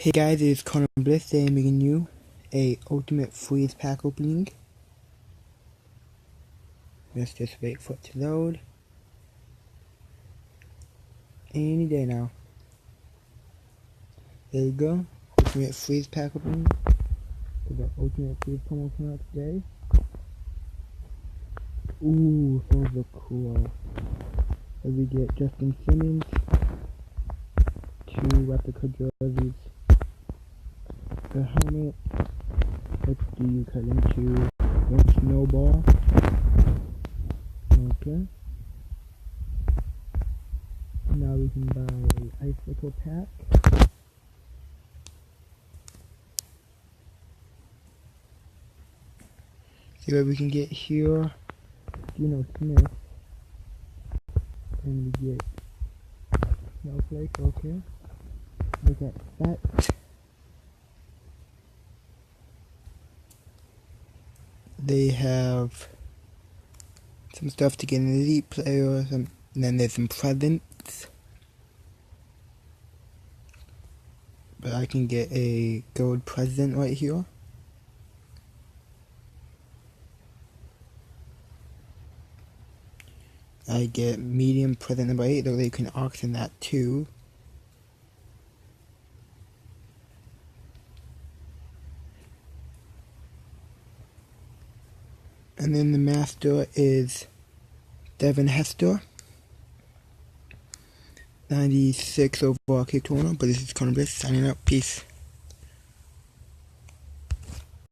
Hey guys, it's Connor Bliss. Today I'm bringing you a Ultimate Freeze Pack opening. Let's just wait for it to load. Any day now. There you go. Ultimate Freeze Pack opening. So the Ultimate Freeze promo coming out today. Ooh, those look cool. So we get Justin Simmons, 2 replica jerseys, the helmet. Let's do cut into one snowball. Okay. Now we can buy a icicle pack. See what we can get here. Smith. And we get Snowflake, okay. Look at that. They have some stuff to get an elite player, and then there's some presents. But I can get a gold present right here. I get medium present number 8, though they can auction that too. And then the master is Devin Hester. 96 overall kick total, but this is Connor Bliss signing out. Peace.